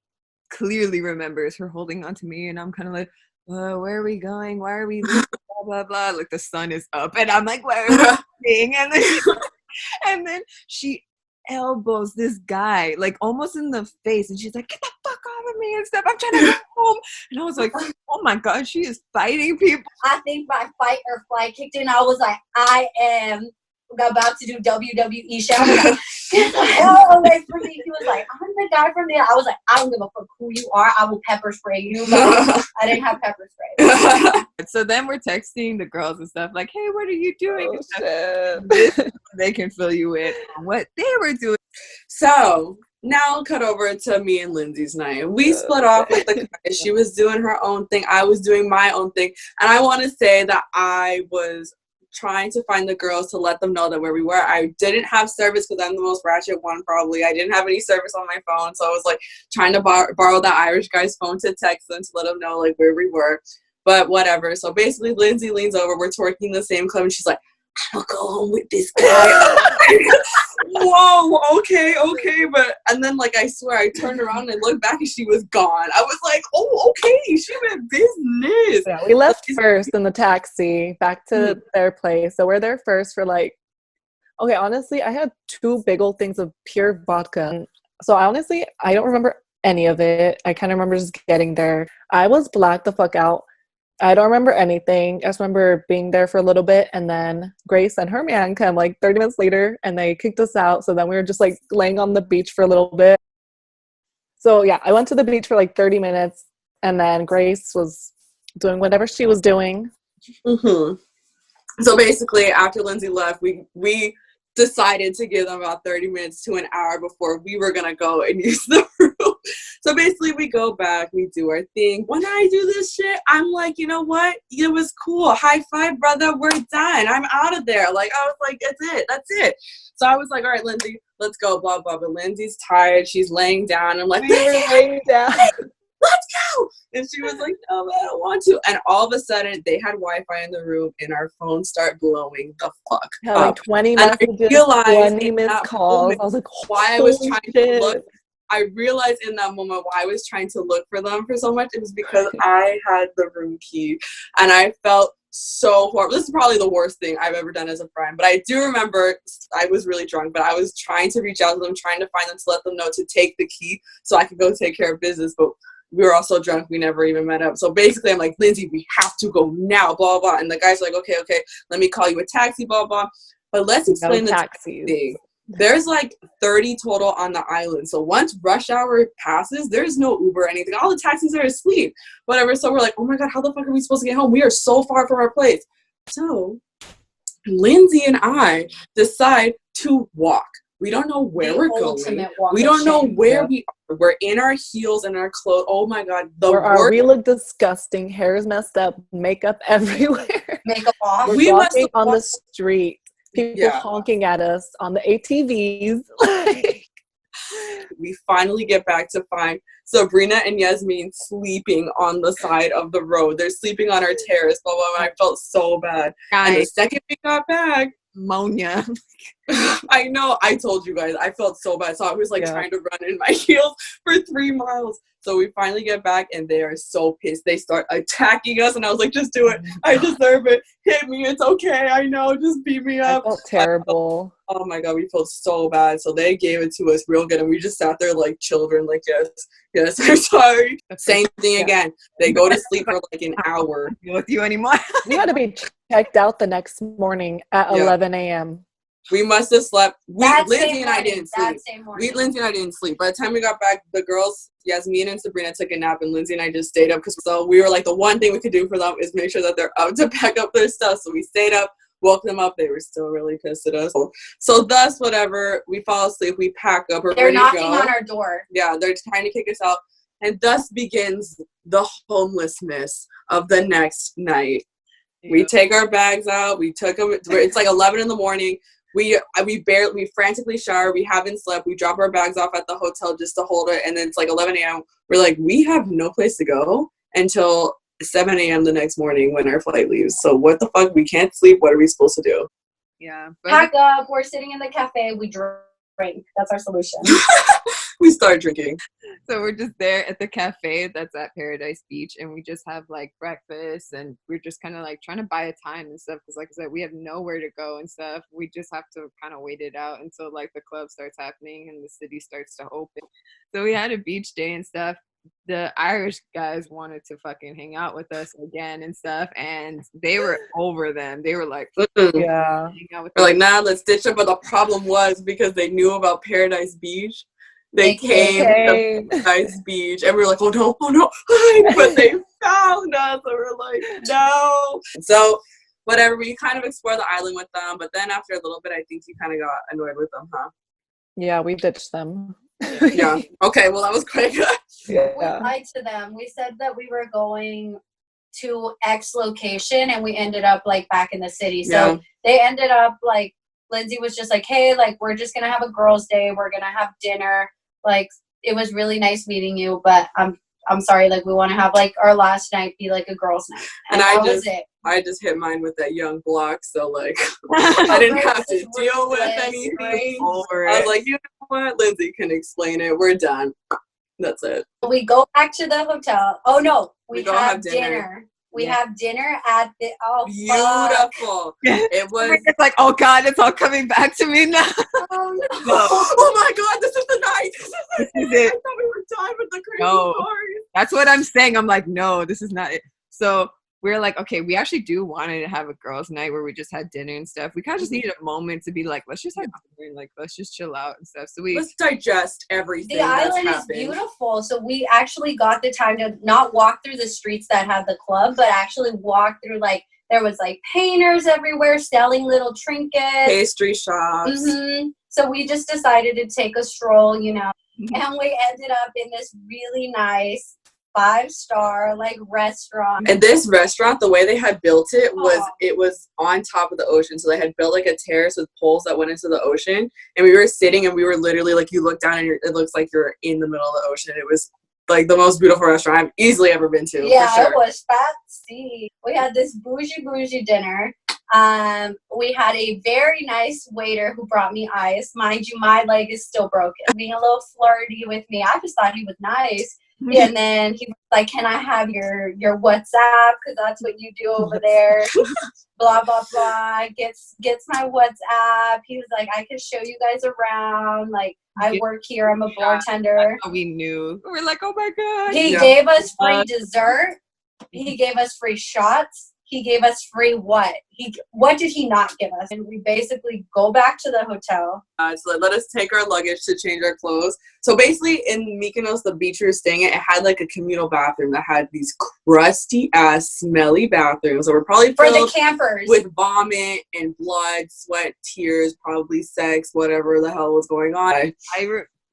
clearly remember is her holding on to me, and I'm kind of like, where are we going? Why are we leaving? Blah, blah, blah. Like the sun is up, and I'm like, where are we going? And then she elbows this guy like almost in the face, and she's like, get the fuck off of me and stuff. I'm trying to go home. And I was like, oh my god, she is fighting people. I think my fight or flight kicked in. I was like, I am about to do WWE. Shout out, get the hell away from me. He was like, I'm the guy from there. I was like, I don't give a fuck who you are. I will pepper spray you. But I didn't have pepper spray. So then we're texting the girls and stuff like, hey, what are you doing? Oh, And stuff. shit. This is what they can fill you in on what they were doing. So now cut over to me and Lindsay's night. We split off with the guy. She was doing her own thing. I was doing my own thing. And I want to say that I was trying to find the girls to let them know that where we were. I didn't have service because I'm the most ratchet one probably. I didn't have any service on my phone. So I was like trying to borrow that Irish guy's phone to text them to let them know like where we were. But whatever. So basically Lindsay leans over. We're twerking in the same club and she's like, I'll go home with this guy. Whoa, okay. But, and then, like, I swear, I turned around and I looked back and she was gone. I was like, oh, okay, she went business. Yeah, we left first in the taxi back to their place. So we're there first for like, okay, honestly, I had 2 big old things of pure vodka. So I don't remember any of it. I kind of remember just getting there. I was blacked the fuck out. I don't remember anything. I just remember being there for a little bit, and then Grace and her man come like 30 minutes later, and they kicked us out. So then we were just like laying on the beach for a little bit. So yeah, I went to the beach for like 30 minutes, and then Grace was doing whatever she was doing. Mm-hmm. So basically, after Lindsay left, we decided to give them about 30 minutes to an hour before we were going to go and use the room. So basically, we go back, we do our thing. When I do this shit, I'm like, you know what? It was cool. High five, brother. We're done. I'm out of there. Like, I was like, that's it. So I was like, all right, Lindsay, let's go, blah, blah. But Lindsay's tired. She's laying down. I'm like, We were laying down. Let's go. And she was like, no, I don't want to. And all of a sudden, they had Wi-Fi in the room, and our phones start blowing the fuck Had up. like 20 And I messages, realized 20 in missed that calls. moment I was like, why I was holy trying shit. to look. I realized in that moment why I was trying to look for them for so much. It was because I had the room key, and I felt so horrible. This is probably the worst thing I've ever done as a friend. But I do remember I was really drunk, but I was trying to reach out to them, trying to find them to let them know to take the key so I could go take care of business. But we were all so drunk, we never even met up. So basically, I'm like, Lindsay, we have to go now, blah, blah. And the guy's like, okay, let me call you a taxi, blah, blah. But let's explain the taxi thing. There's like 30 total on the island. So once rush hour passes, there's no Uber or anything. All the taxis are asleep, whatever. So we're like, oh my God, how the fuck are we supposed to get home? We are so far from our place. So Lindsay and I decide to walk. We don't know where we're going. We don't know where we are. We're in our heels and our clothes. Oh my God. We look disgusting. Hair is messed up. Makeup everywhere. Makeup off. We're walking on the street. People honking at us on the ATVs. We finally get back to find Sabrina and Yasmin sleeping on the side of the road. They're sleeping on our terrace. Blah, blah, blah. I felt so bad. Guys, and the second we got back, ammonia. I know. I told you guys. I felt so bad. So I was like trying to run in my heels for 3 miles. So we finally get back, and they are so pissed. They start attacking us, and I was like, just do it. I deserve it. Hit me. It's okay. I know. Just beat me up. I felt terrible. Oh my God, we felt so bad. So they gave it to us real good, and we just sat there like children, like, yes, I'm sorry. Same thing again. They go to sleep for like an hour. Not with you anymore. We had to be checked out the next morning at 11 a.m. We must have slept. Lindsay and I didn't sleep. Lindsay and I didn't sleep. By the time we got back, the girls, Yasmin and Sabrina, took a nap, and Lindsay and I just stayed up because we were like, the one thing we could do for them is make sure that they're up to pack up their stuff. So we stayed up, woke them up. They were still really pissed at us. So thus, whatever, we fall asleep, we pack up. They're knocking on our door. Yeah, they're trying to kick us out. And thus begins the homelessness of the next night. Yeah. We take our bags out. We took them. It's like 11 in the morning. We frantically shower. We haven't slept. We drop our bags off at the hotel just to hold it. And then it's like 11 a.m. We're like, we have no place to go until 7 a.m. the next morning when our flight leaves. So what the fuck? We can't sleep. What are we supposed to do? Yeah. Pack up. We're sitting in the cafe. We drink. That's our solution. We start drinking. So we're just there at the cafe that's at Paradise Beach, and we just have like breakfast, and we're just kind of like trying to buy a time and stuff because, like I said, we have nowhere to go and stuff. We just have to kind of wait it out until like the club starts happening and the city starts to open. So we had a beach day and stuff. The Irish guys wanted to fucking hang out with us again and stuff, and they were over them. They were like, yeah. We're like, nah, let's ditch them. But the problem was because they knew about Paradise Beach. They came to the nice beach, and we were like, oh no, hide. But they found us, and we're like, no. So, whatever, we kind of explored the island with them, but then after a little bit, I think you kind of got annoyed with them, huh? Yeah, we ditched them. Yeah. Okay, well, that was quick. Yeah. We lied to them. We said that we were going to X location, and we ended up like back in the city. So they ended up like, Lindsay was just like, hey, like, we're just gonna have a girls' day. We're gonna have dinner. Like, it was really nice meeting you, but I'm sorry. Like, we want to have like our last night be like a girls' night, and that was it. I just hit mine with that young block, so like I didn't have to deal with anything. I was like, you know what, Lindsay can explain it. We're done. That's it. We go back to the hotel. Oh no, we have dinner. We Yeah. have dinner at the Beautiful. It was. It's like, oh God, it's all coming back to me now. Oh my God, this is the night. This is it. I thought we were done with the crazy No. stories. That's what I'm saying. I'm like, no, this is not it. So we're like, okay, we actually do want to have a girls' night where we just had dinner and stuff. We kind of just needed a moment to be like, let's just have dinner and like, let's just chill out and stuff. So Let's digest everything. The island that's is beautiful, so we actually got the time to not walk through the streets that had the club, but actually walk through, like, there was like painters everywhere selling little trinkets, pastry shops. So we just decided to take a stroll, you know, and we ended up in this really nice 5-star like restaurant. And this restaurant, the way they had built it was on top of the ocean. So they had built like a terrace with poles that went into the ocean. And we were sitting, and we were literally like, you look down and it looks like you're in the middle of the ocean. It was like the most beautiful restaurant I've easily ever been to. Yeah, for sure. it was fancy. We had this bougie dinner. We had a very nice waiter who brought me ice. Mind you, my leg is still broken. Being a little flirty with me. I just thought he was nice. And then he was like, can I have your WhatsApp? Because that's what you do over there. Blah, blah, blah. Gets my WhatsApp. He was like, I can show you guys around. Like, I work here. I'm a bartender. That's how we knew. We're like, oh my God. He gave us free dessert. He gave us free shots. He gave us free what? What did he not give us? And we basically go back to the hotel. So let us take our luggage to change our clothes. So basically in Mykonos, the beach we were staying at, it had like a communal bathroom that had these crusty ass smelly bathrooms that were probably for filled the campers with vomit and blood, sweat, tears, probably sex, whatever the hell was going on.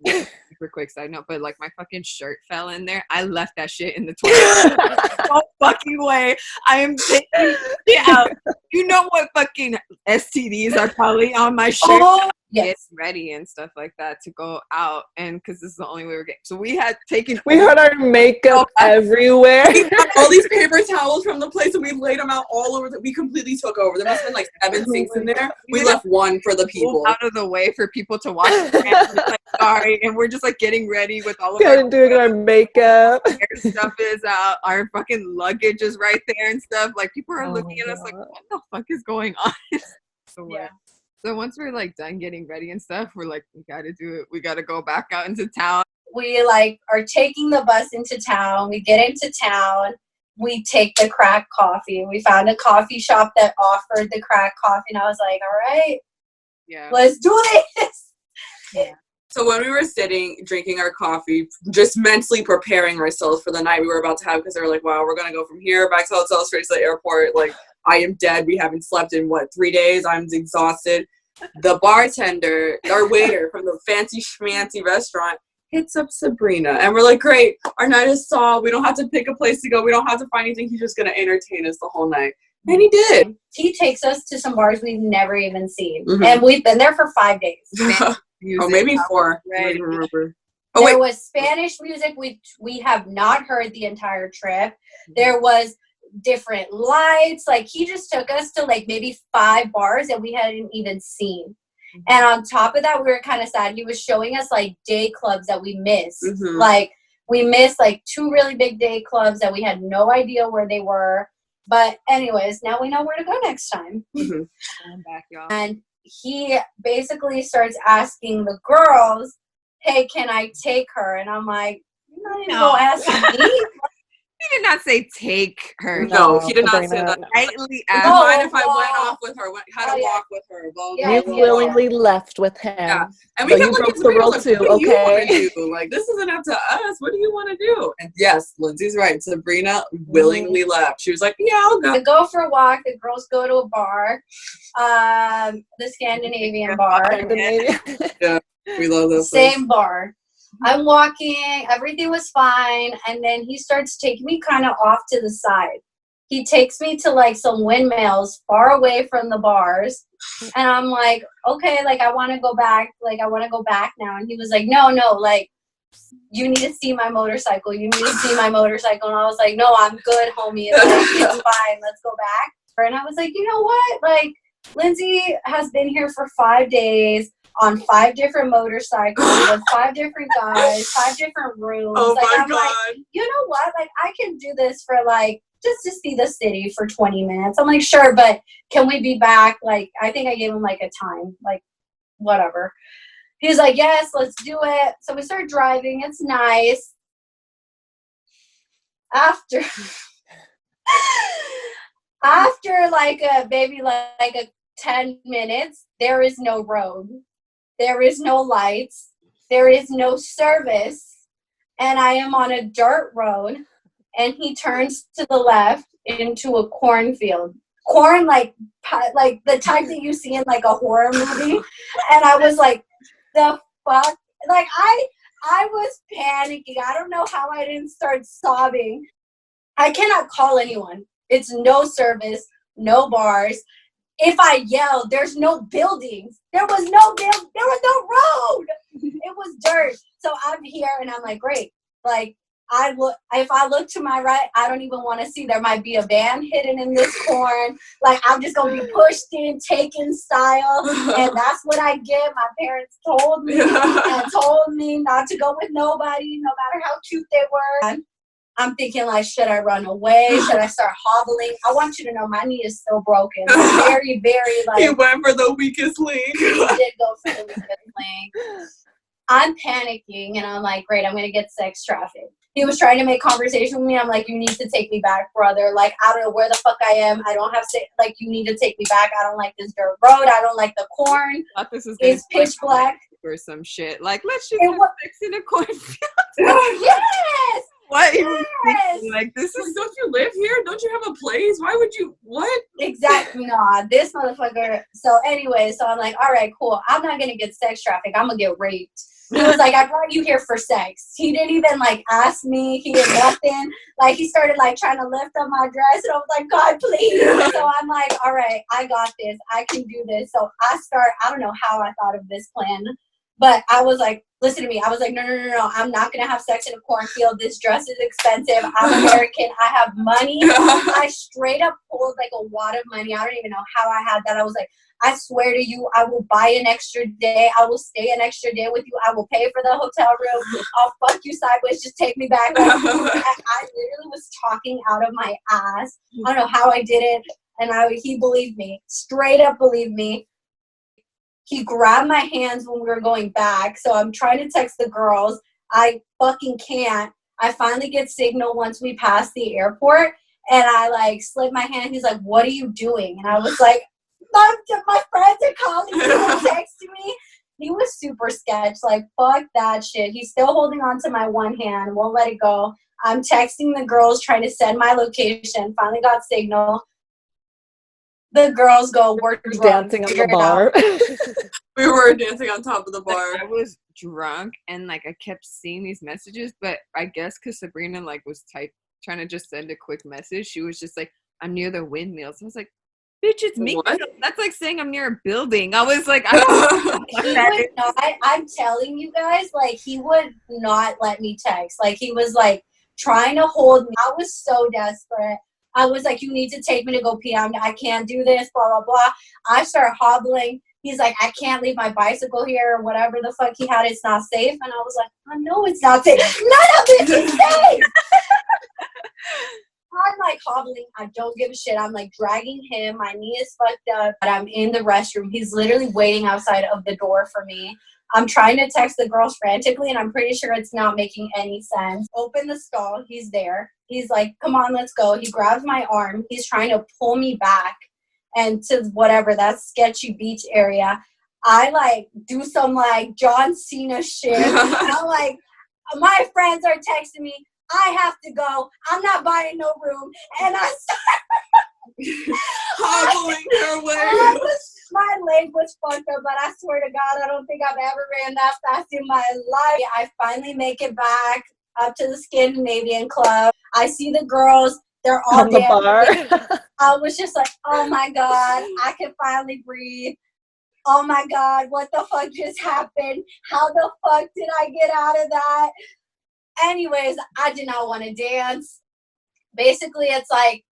Super quick side note, but like my fucking shirt fell in there. I left that shit in the toilet. No fucking way. I am taking it out. You know what fucking STDs are probably on my shirt. Oh, yes. Get ready and stuff like that to go out, and because this is the only way we're getting. So we had taken. We had our makeup everywhere. We got all these paper towels from the place, and we laid them out all over. We completely took over. There must have been like 7 sinks in there. We left one for the people. Out of the way for people to watch. Like, sorry, and we're just like getting ready with all of doing our makeup. Our stuff is out. Our fucking luggage is right there and stuff. Like people are looking at us like, what the fuck is going on? So once we're like done getting ready and stuff, we're like, we gotta do it. We gotta go back out into town. We like are taking the bus into town. We get into town. We take the crack coffee. We found a coffee shop that offered the crack coffee, and I was like, all right, let's do this. Yeah. So when we were sitting, drinking our coffee, just mentally preparing ourselves for the night we were about to have, because they were like, wow, we're going to go from here back to the hotel, straight to the airport. Like, I am dead. We haven't slept in, 3 days? I'm exhausted. The bartender, our waiter from the fancy schmancy restaurant, hits up Sabrina. And we're like, great. Our night is solved. We don't have to pick a place to go. We don't have to find anything. He's just going to entertain us the whole night. And he did. He takes us to some bars we've never even seen. And we've been there for 5 days. Oh, maybe 4. I don't even remember. There was Spanish music, which we have not heard the entire trip. There was different lights. Like, he just took us to like maybe 5 bars that we hadn't even seen. And on top of that, we were kind of sad. He was showing us like day clubs that we missed. Like, we missed like 2 really big day clubs that we had no idea where they were. But anyways, now we know where to go next time. I'm back, y'all. And he basically starts asking the girls, hey, can I take her? And I'm like, you're not even going to ask me? He did not say take her. No, he did not say Sabrina, that. no. Lightly Would you asked. mind if I Oh, went off with her? How to yeah. walk with her? Blah, blah, Yeah, You blah, yeah, blah. willingly left with him. Yeah. And So we kept you looking broke at the Sabrina, rule like, too, what do you want okay? to do? Like, this isn't up to us. What do you want to do? And yes, Lindsay's right. Sabrina willingly left. She was like, yeah, I'll go. I go for a walk. The girls go to a bar, the Scandinavian bar. Scandinavia. Yeah, we love those things. Same bar. I'm walking, everything was fine, and then he starts taking me kind of off to the side. He takes me to like some windmills far away from the bars, and I'm like, okay, like I want to go back, now. And he was like, no, like you need to see my motorcycle. You need to see my motorcycle. And I was like, no, I'm good, homie. Like, it's fine. Let's go back. And I was like, you know what? Like, Lindsay has been here for 5 days on 5 different motorcycles with 5 different guys, 5 different rooms. Oh like, my I'm God. like, you know what? Like, I can do this for like, just to see the city for 20 minutes. I'm like, sure, but can we be back? Like, I think I gave him like a time, like, whatever. He's like, yes, let's do it. So we start driving. It's nice. After like a 10 minutes, there is no road. There is no lights. There is no service. And I am on a dirt road. And he turns to the left into a cornfield. Corn, like the type that you see in like a horror movie. And I was like, the fuck? Like, I was panicking. I don't know how I didn't start sobbing. I cannot call anyone. It's no service, no bars. If I yell, there's no buildings. There was no road. It was dirt. So I'm here and I'm like, great. Like, if I look to my right, I don't even want to see. There might be a van hidden in this corn. Like, I'm just going to be pushed in, taken style. And that's what I get. My parents told me not to go with nobody, no matter how cute they were. I'm thinking, like, should I run away? Should I start hobbling? I want you to know my knee is still broken. Like, very, very, like. He went for the weakest link. He did go for the weakest link. I'm panicking, and I'm like, great, I'm going to get sex trafficked. He was trying to make conversation with me. I'm like, you need to take me back, brother. Like, I don't know where the fuck I am. I don't have like, you need to take me back. I don't like this dirt road. I don't like the corn. I thought this was It's pitch black. Or some shit. Like, let's just have sex in a cornfield. Yes! What? Yes! Like, this is. Like, don't you live here? Don't you have a place? Why would you? What? Exactly. Nah, this motherfucker. So anyway, so I'm like, all right, cool. I'm not going to get sex trafficked. I'm going to get raped. He was like, I brought you here for sex. He didn't even, like, ask me. He did nothing. Like, he started, like, trying to lift up my dress. And I was like, God, please. So I'm like, all right, I got this. I can do this. So I don't know how I thought of this plan. But I was like, listen to me. I was like, no. I'm not going to have sex in a cornfield. This dress is expensive. I'm American. I have money. I straight up pulled, like, a wad of money. I don't even know how I had that. I was like, I swear to you, I will buy an extra day. I will stay an extra day with you. I will pay for the hotel room. I'll fuck you sideways. Just take me back. Like, I literally was talking out of my ass. I don't know how I did it. And he believed me. Straight up believed me. He grabbed my hands when we were going back. So I'm trying to text the girls. I fucking can't. I finally get signal once we pass the airport. And I, like, slip my hand. He's like, what are you doing? And I was like, my friends are calling me and texting me. He was super sketch. Like, fuck that shit. He's still holding on to my one hand. Won't let it go. I'm texting the girls, trying to send my location. Finally got signal. The girls go, we're drunk. Dancing on the bar. We were dancing on top of the bar. Like, I was drunk and, like, I kept seeing these messages, but I guess because Sabrina, like, was trying to just send a quick message, she was just like, I'm near the windmills. I was like, bitch, it's me. That's like saying I'm near a building. I was like, I don't know. I'm telling you guys, like, he would not let me text. Like, he was, like, trying to hold me. I was so desperate. I was like, you need to take me to go pee. I can't do this, blah, blah, blah. I started hobbling. He's like, I can't leave my bicycle here or whatever the fuck he had. It's not safe. And I was like, I know it's not safe. None of this is safe. I'm like hobbling. I don't give a shit. I'm like dragging him. My knee is fucked up. But I'm in the restroom. He's literally waiting outside of the door for me. I'm trying to text the girls frantically, and I'm pretty sure it's not making any sense. Open the stall. He's there. He's like, come on, let's go. He grabs my arm. He's trying to pull me back and to whatever, that sketchy beach area. I like do some like John Cena shit. I'm like, my friends are texting me, I have to go. I'm not buying no room. And I started hobbling her way. My leg was fucked up, but I swear to God, I don't think I've ever ran that fast in my life. I finally make it back up to the Scandinavian club. I see the girls. They're all On the bar. I was just like, oh my God, I can finally breathe. Oh my God, what the fuck just happened? How the fuck did I get out of that? Anyways, I did not want to dance. Basically, it's like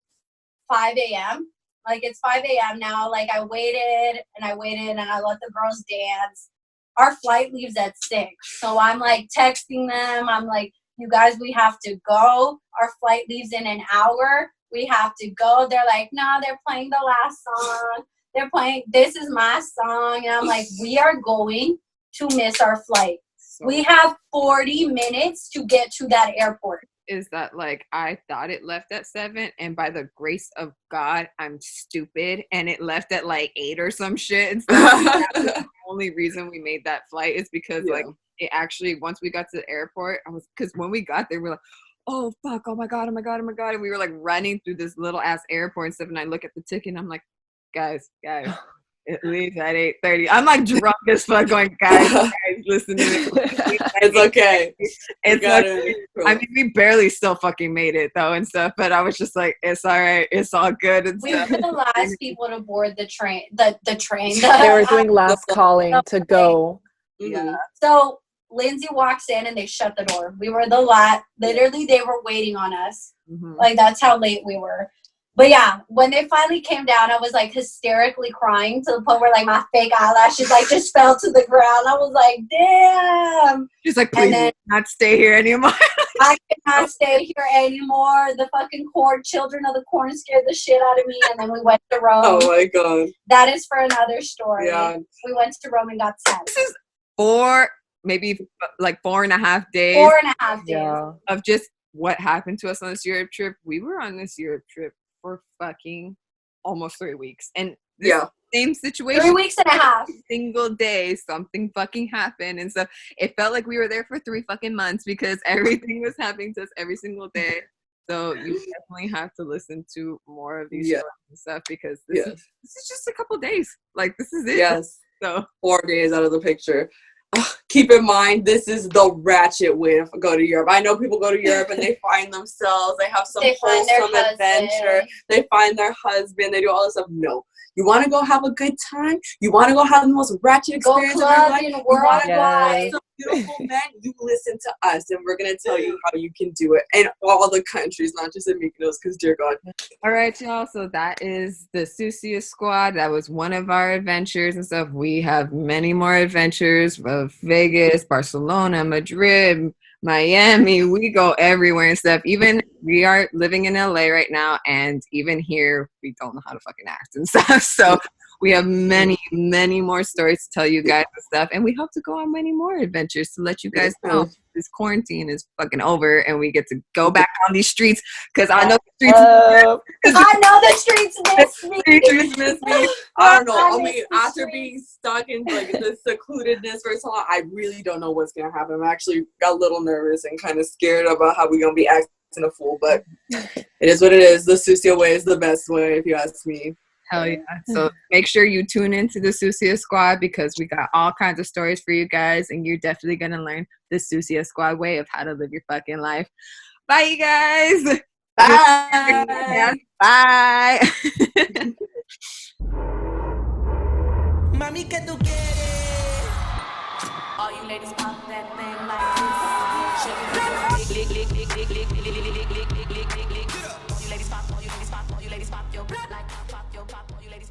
5 a.m. Like, it's 5 a.m. now. Like, I waited and I let the girls dance. Our flight leaves at 6. So I'm like texting them. I'm like, you guys, we have to go. Our flight leaves in an hour. We have to go. They're like, no, they're playing the last song. They're playing, this is my song. And I'm like, we are going to miss our flight. We have 40 minutes to get to that airport. Is that like I thought it left at 7, and by the grace of God, I'm stupid, and it left at like 8 or some shit. And stuff. The only reason we made that flight is because like it actually, once we got to the airport, because when we got there, we were like, oh fuck, oh my God, oh my God, oh my God, and we were like running through this little ass airport and stuff. And I look at the ticket, and I'm like, guys, it leaves at 8:30. I'm like drunk as fuck going, guys, listen to me. It's okay. It's okay. I mean, we barely still fucking made it though and stuff, but I was just like, it's all right, it's all good and we stuff. were the last people to board the train. The train. They were doing last calling to go. Yeah. So Lindsay walks in and they shut the door. We were the last. Literally, they were waiting on us. Mm-hmm. Like, that's how late we were. But yeah, when they finally came down, I was like hysterically crying to the point where like my fake eyelashes like just fell to the ground. I was like, damn. She's like, please not stay here anymore. I cannot stay here anymore. The fucking children of the corn scared the shit out of me. And then we went to Rome. Oh my God. That is for another story. Yeah. We went to Rome and got 10. This is 4.5 days. 4.5 days. Yeah. Of just what happened to us on this Europe trip. We were on this Europe trip for fucking almost 3 weeks. And same situation. 3 weeks and a half. Every single day, something fucking happened and stuff. It felt like we were there for 3 fucking months because everything was happening to us every single day. So you definitely have to listen to more of these stories and stuff because this is just a couple days. Like, this is it. Yes. So 4 days out of the picture. Keep in mind, this is the ratchet way to go to Europe. I know people go to Europe and they find themselves, they have some wholesome adventure, they find their husband, they do all this stuff. No. You want to go have a good time? You want to go have the most ratchet experience of your life? You want to go have some beautiful men? You listen to us, and we're going to tell you how you can do it in all the countries, not just in Mykonos, because dear God. All right, y'all. So that is the Sucia Squad. That was one of our adventures and stuff. We have many more adventures of Vegas, Barcelona, Madrid, Miami. We go everywhere and stuff. Even we are living in LA right now, and even here we don't know how to fucking act and stuff. So we have many, many more stories to tell you guys and stuff, and we hope to go on many more adventures to let you guys know this quarantine is fucking over and we get to go back on these streets because I know the streets miss me. I don't know. I mean, after being stuck in like the secludedness for so long, I really don't know what's gonna happen. I'm actually got a little nervous and kind of scared about how we're gonna be acting a fool, but it is what it is. The Sucia way is the best way, if you ask me. Hell yeah. So make sure you tune into the Sucia Squad because we got all kinds of stories for you guys, and you're definitely going to learn the Sucia Squad way of how to live your fucking life. Bye, you guys. Bye. Bye. Mami, ¿qué tú quieres? All you ladies pop that thing like this. Shake it, lick, lick, lick, lick, lick, lick, lick, lick, lick, lick, lick, lick, lick, lick. All you ladies pop, all you ladies pop, all you ladies pop your like pop, pop your pop, all you ladies.